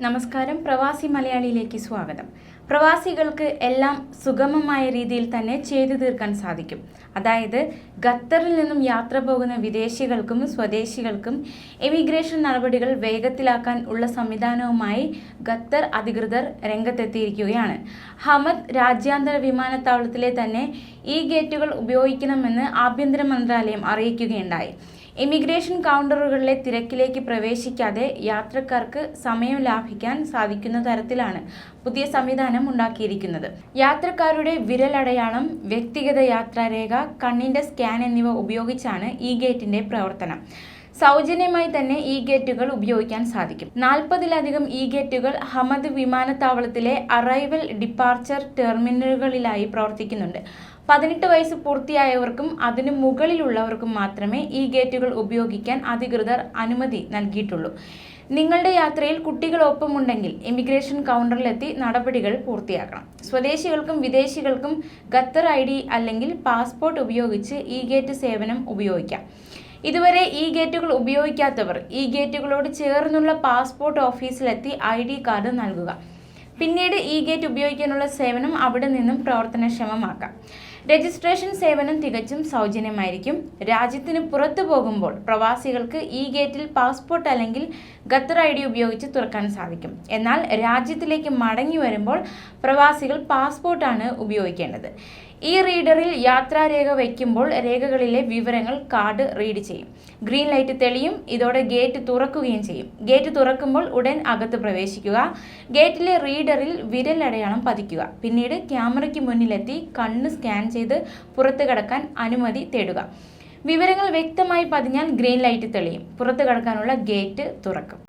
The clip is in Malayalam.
നമസ്കാരം. പ്രവാസി മലയാളിയിലേക്ക് സ്വാഗതം. പ്രവാസികൾക്ക് എല്ലാം സുഗമമായ രീതിയിൽ തന്നെ ചെയ്തു തീർക്കാൻ സാധിക്കും. അതായത് ഖത്തറിൽ നിന്നും യാത്ര പോകുന്ന വിദേശികൾക്കും സ്വദേശികൾക്കും എമിഗ്രേഷൻ നടപടികൾ വേഗത്തിലാക്കാൻ ഉള്ള സംവിധാനവുമായി ഖത്തർ അധികൃതർ രംഗത്തെത്തിയിരിക്കുകയാണ്. ഹമദ് രാജ്യാന്തര വിമാനത്താവളത്തിലെ തന്നെ ഈ ഗേറ്റുകൾ ഉപയോഗിക്കണമെന്ന് ആഭ്യന്തര മന്ത്രാലയം അറിയിക്കുകയുണ്ടായി. ഇമിഗ്രേഷൻ കൗണ്ടറുകളിലെ തിരക്കിലേക്ക് പ്രവേശിക്കാതെ യാത്രക്കാർക്ക് സമയം ലാഭിക്കാൻ സാധിക്കുന്ന തരത്തിലാണ് പുതിയ സംവിധാനം ഉണ്ടാക്കിയിരിക്കുന്നത്. യാത്രക്കാരുടെ വിരലടയാളം, വ്യക്തിഗത യാത്രാരേഖ, കണ്ണിന്റെ സ്കാൻ എന്നിവ ഉപയോഗിച്ചാണ് ഈ ഗേറ്റിന്റെ പ്രവർത്തനം. സൗജന്യമായി തന്നെ ഈ ഗേറ്റുകൾ ഉപയോഗിക്കാൻ സാധിക്കും. 40-ലധികം ഈ ഗേറ്റുകൾ ഹമദ് വിമാനത്താവളത്തിലെ അറൈവൽ ഡിപ്പാർച്ചർ ടെർമിനലുകളിലായി പ്രവർത്തിക്കുന്നുണ്ട്. 18 വയസ്സ് പൂർത്തിയായവർക്കും അതിനു മുകളിലുള്ളവർക്കും മാത്രമേ ഈ ഗേറ്റുകൾ ഉപയോഗിക്കാൻ അധികൃതർ അനുമതി നൽകിയിട്ടുള്ളൂ. നിങ്ങളുടെ യാത്രയിൽ കുട്ടികളൊപ്പമുണ്ടെങ്കിൽ ഇമിഗ്രേഷൻ കൗണ്ടറിലെത്തി നടപടികൾ പൂർത്തിയാക്കണം. സ്വദേശികൾക്കും വിദേശികൾക്കും ഖത്തർ ID അല്ലെങ്കിൽ പാസ്പോർട്ട് ഉപയോഗിച്ച് ഈ ഗേറ്റ് സേവനം ഉപയോഗിക്കാം. ഇതുവരെ ഈ ഗേറ്റുകൾ ഉപയോഗിക്കാത്തവർ ഈ ഗേറ്റുകളോട് ചേർന്നുള്ള പാസ്പോർട്ട് ഓഫീസിലെത്തി ID കാർഡ് നൽകുക. പിന്നീട് ഈ ഗേറ്റ് ഉപയോഗിക്കാനുള്ള സേവനം അവിടെ നിന്നും പ്രവർത്തനക്ഷമമാക്കാം. രജിസ്ട്രേഷൻ സേവനം തികച്ചും സൗജന്യമായിരിക്കും. രാജ്യത്തിന് പുറത്തു പോകുമ്പോൾ പ്രവാസികൾക്ക് ഈ ഗേറ്റിൽ പാസ്പോർട്ട് അല്ലെങ്കിൽ ഖത്തർ ID ഉപയോഗിച്ച് തുറക്കാൻ സാധിക്കും. എന്നാൽ രാജ്യത്തിലേക്ക് മടങ്ങി വരുമ്പോൾ പ്രവാസികൾ പാസ്പോർട്ടാണ് ഉപയോഗിക്കേണ്ടത്. ഈ റീഡറിൽ യാത്രാരേഖ വയ്ക്കുമ്പോൾ രേഖകളിലെ വിവരങ്ങൾ കാർഡ് റീഡ് ചെയ്യും. ഗ്രീൻ ലൈറ്റ് തെളിയും. ഇതോടെ ഗേറ്റ് തുറക്കുകയും ചെയ്യും. ഗേറ്റ് തുറക്കുമ്പോൾ ഉടൻ അകത്ത് പ്രവേശിക്കുക. ഗേറ്റിലെ റീഡറിൽ വിരലടയാളം പതിക്കുക. പിന്നീട് ക്യാമറയ്ക്ക് മുന്നിലെത്തി കണ്ണ് സ്കാൻ ചെയ്ത് പുറത്തു കടക്കാൻ അനുമതി തേടുക. വിവരങ്ങൾ വ്യക്തമായി പതിഞ്ഞാൽ ഗ്രീൻ ലൈറ്റ് തെളിയും. പുറത്തു കടക്കാനുള്ള ഗേറ്റ് തുറക്കും.